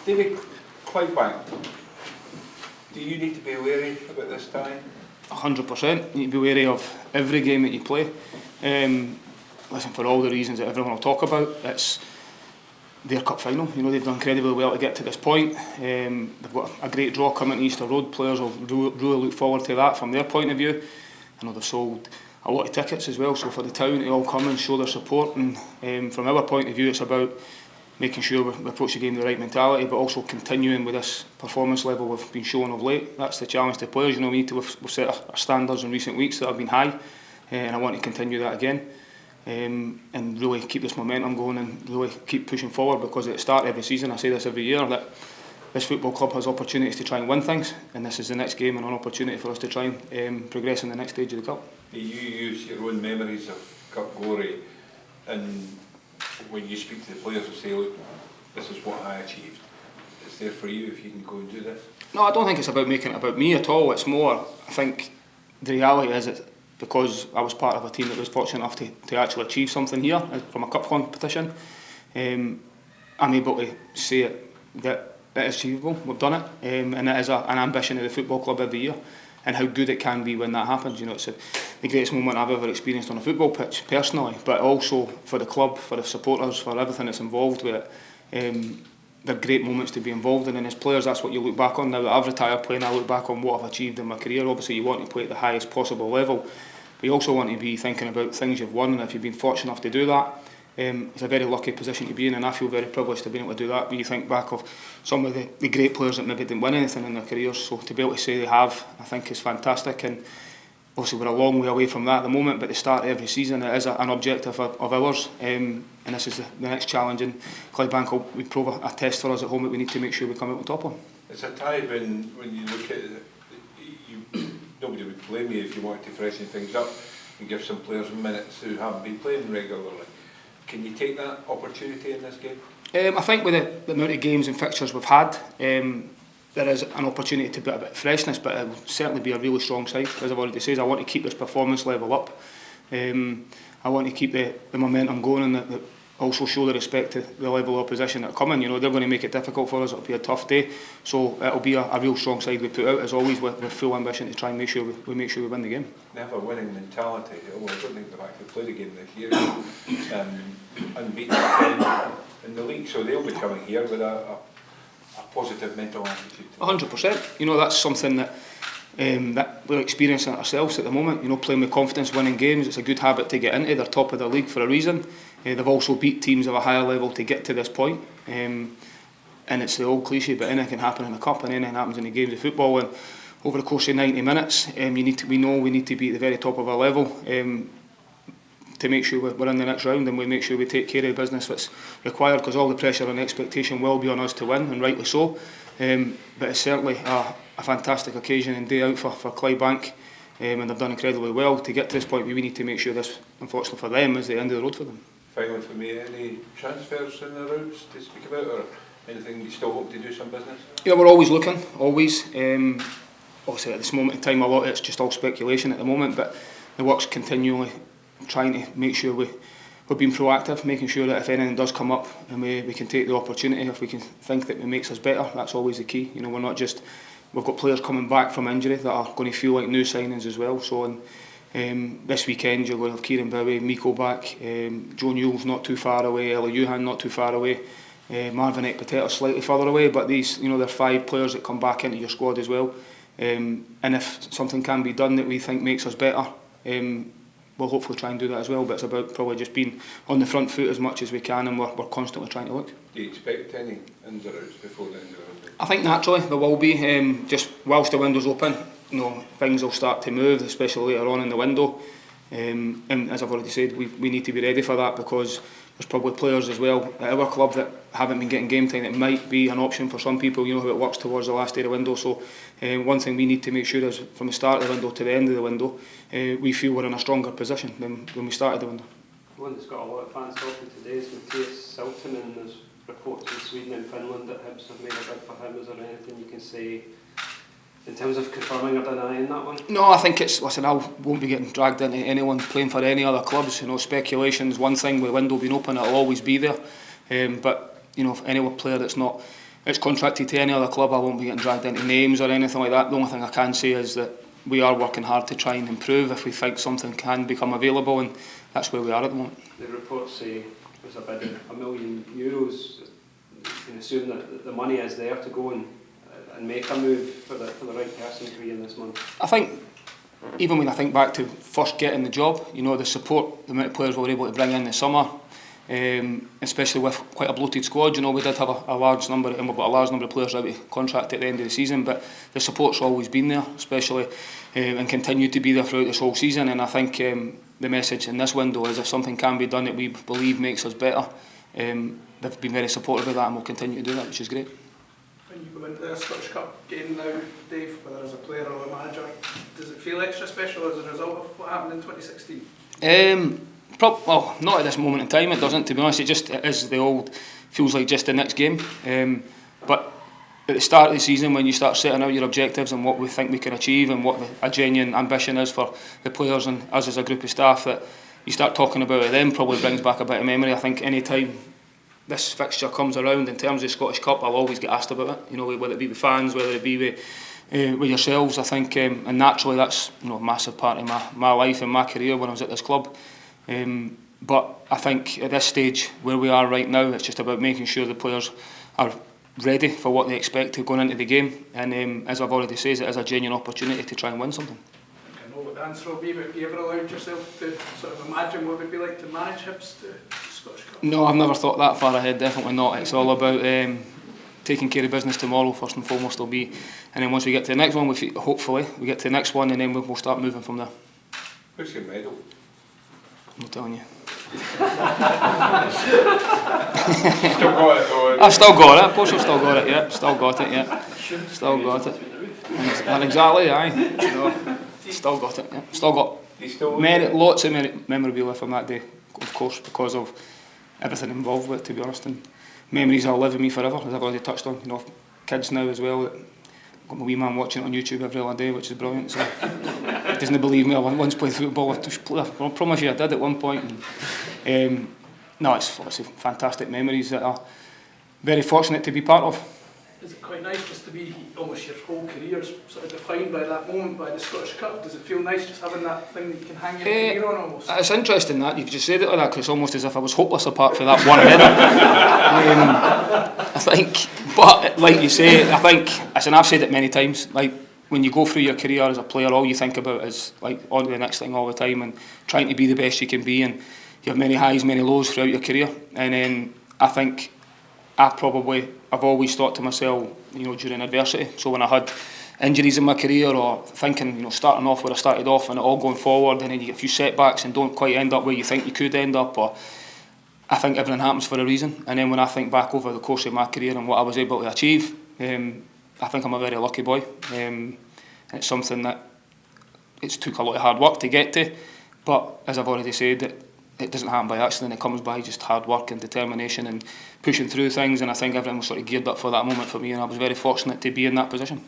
David, Clydebank, do you need to be wary about this time? 100%. You need to be wary of every game that you play. Listen, for all the reasons that everyone will talk about, it's their cup final. You know, they've done incredibly well to get to this point. They've got a great draw coming to Easter Road. Players will really look forward to that from their point of view. I know they've sold a lot of tickets as well, so for the town to all come and show their support. And from our point of view, it's about making sure we approach the game with the right mentality, but also continuing with this performance level we've been showing of late. That's the challenge to players. You know, we've set our standards in recent weeks that have been high, and I want to continue that again. And really keep this momentum going and really keep pushing forward, because at the start of every season, I say this every year, that this football club has opportunities to try and win things, and this is the next game and an opportunity for us to try and progress in the next stage of the cup. You use your own memories of cup glory, and when you speak to the players and say, look, this is what I achieved, it's there for you if you can go and do this? No, I don't think it's about making it about me at all. It's more, I think the reality is that because I was part of a team that was fortunate enough to actually achieve something here from a cup competition, I'm able to say that it is achievable. We've done it, and it is an ambition of the football club every year, and how good it can be when that happens. You know, it's the greatest moment I've ever experienced on a football pitch personally, but also for the club, for the supporters, for everything that's involved with it. They're great moments to be involved in, and as players that's what you look back on. Now that I've retired playing, I look back on what I've achieved in my career. Obviously you want to play at the highest possible level, but you also want to be thinking about things you've won, and if you've been fortunate enough to do that, it's a very lucky position to be in, and I feel very privileged to be able to do that. When you think back of some of the great players that maybe didn't win anything in their careers, so to be able to say they have, I think is fantastic. And obviously we're a long way away from that at the moment, but at the start of every season it is an objective of ours, and this is the next challenge, and Clydebank will prove a test for us at home that we need to make sure we come out on top on. It's a time when you look at it, nobody would blame you if you wanted to freshen things up and give some players minutes who haven't been playing regularly. Can you take that opportunity in this game? I think with the amount of games and fixtures we've had, there is an opportunity to put a bit of freshness, but it will certainly be a really strong side. As I've already said, I want to keep this performance level up. I want to keep the momentum going, and also show the respect to the level of opposition that are coming. You know, they're going to make it difficult for us. It'll be a tough day, so it'll be a real strong side we put out, as always, with full ambition to try and make sure we win the game. They have a winning mentality. I don't think they've actually played a game this year. Unbeaten in the league, so they'll be coming here with a positive mental attitude. 100%. You know, that's something that we're experiencing ourselves at the moment. You know, playing with confidence, winning games, it's a good habit to get into. They're top of the league for a reason. They've also beat teams of a higher level to get to this point. And it's the old cliche, but anything can happen in a cup and anything happens in the games of football. And over the course of 90 minutes, we know we need to be at the very top of our level to make sure we're in the next round, and we make sure we take care of the business that's required, because all the pressure and expectation will be on us to win, and rightly so. But it's certainly a fantastic occasion and day out for Clydebank, and they've done incredibly well to get to this point. We need to make sure this, unfortunately for them, is the end of the road for them. Finally for me, any transfers in the routes to speak about, or anything you still hope to do some business? Yeah, we're always looking, always. Obviously at this moment in time, a lot of it's just all speculation at the moment, but the work's continually trying to make sure we're being proactive, making sure that if anything does come up, and we can take the opportunity, if we can think that it makes us better. That's always the key. You know, we're not just, we've got players coming back from injury that are going to feel like new signings as well. So this weekend you're going to have Kieran Bowie, Miko back, Joe Newell's not too far away, Ella Yuhan not too far away, Marvin Ekpateta slightly further away, but these, you know, they're 5 players that come back into your squad as well. And if something can be done that we think makes us better, we'll hopefully try and do that as well. But it's about probably just being on the front foot as much as we can, and we're constantly trying to look. Do you expect any ins or outs before the end of the window? I think naturally there will be. Just whilst the window's open, you know, things will start to move, especially later on in the window. And as I've already said, we need to be ready for that, because there's probably players as well at our club that haven't been getting game time. It might be an option for some people, you know, how it works towards the last day of the window. So one thing we need to make sure is, from the start of the window to the end of the window, we feel we're in a stronger position than when we started the window. One that's got a lot of fans talking today is Matthias Silton, and there's reports in Sweden and Finland that Hibs have made a bid for him. Is there anything you can say in terms of confirming or denying that one? No, I think it's, listen, I won't be getting dragged into anyone playing for any other clubs. You know, speculation's one thing. With the window being open, it'll always be there. But you know, if any player that's not it's contracted to any other club. I won't be getting dragged into names or anything like that. The only thing I can say is that we are working hard to try and improve if we think something can become available, and that's where we are at the moment. The reports say there's a bid of €1 million. You can assume that the money is there to go and make a move for the right person to be in this month. I think, even when I think back to first getting the job, you know, the support, the amount of players we were able to bring in the summer, especially with quite a bloated squad. You know, we did have a large number, and we've got a large number of players out of contract at the end of the season, but the support's always been there, especially, and continued to be there throughout this whole season. And I think the message in this window is, if something can be done that we believe makes us better, they've been very supportive of that, and will continue to do that, which is great. When you go into the Scottish Cup game now, Dave, whether as a player or a manager, does it feel extra special as a result of what happened in 2016? Well, not at this moment in time, it doesn't, to be honest. It is the old, feels like just the next game. But at the start of the season, when you start setting out your objectives and what we think we can achieve and what a genuine ambition is for the players and us as a group of staff, that you start talking about it then, probably brings back a bit of memory. I think any time this fixture comes around in terms of Scottish Cup, I'll always get asked about it. You know, whether it be with fans, whether it be with yourselves. I think, and naturally, that's, you know, a massive part of my life and my career when I was at this club. But I think at this stage where we are right now, it's just about making sure the players are ready for what they expect going into the game. And as I've already said, it is a genuine opportunity to try and win something. I know what the answer will be, but have you ever allowed yourself to sort of imagine what it would be like to manage Hibs to Scottish Cup? No, I've never thought that far ahead, definitely not. It's all about taking care of business tomorrow, first and foremost, it'll be. And then once we get to the next one, hopefully, we get to the next one, and then we'll start moving from there. Where's your medal? I'm not telling you. Still got it though. I've still got it, of course I've still got it, yeah. Still got it, yeah. Still got it. And exactly, aye. You know, still got it, yeah. Still got lots of memorabilia from that day, of course, because of everything involved with it, to be honest. And memories will live with me forever, as I've already touched on. You know, kids now as well. I've got my wee man watching it on YouTube every other day, which is brilliant. So he doesn't believe me. I once played football. I promise you I did at one point. And, no, it's fantastic memories that are very fortunate to be part of. Is it quite nice just to be almost your whole career sort of defined by that moment, by the Scottish Cup? Does it feel nice just having that thing that you can hang your career on almost? It's interesting that you've just said it like that, because it's almost as if I was hopeless apart from that one medal. I think, but like you say, I think, and I've said it many times, like when you go through your career as a player, all you think about is like on to the next thing all the time and trying to be the best you can be, and you have many highs, many lows throughout your career. And then I think I've always thought to myself, you know, during adversity. So when I had injuries in my career, or thinking, you know, starting off where I started off and it all going forward, and then you get a few setbacks and don't quite end up where you think you could end up, or I think everything happens for a reason. And then when I think back over the course of my career and what I was able to achieve, I think I'm a very lucky boy. It's something that it's took a lot of hard work to get to, but as I've already said, it doesn't happen by accident. It comes by just hard work and determination and pushing through things, and I think everything was sort of geared up for that moment for me, and I was very fortunate to be in that position.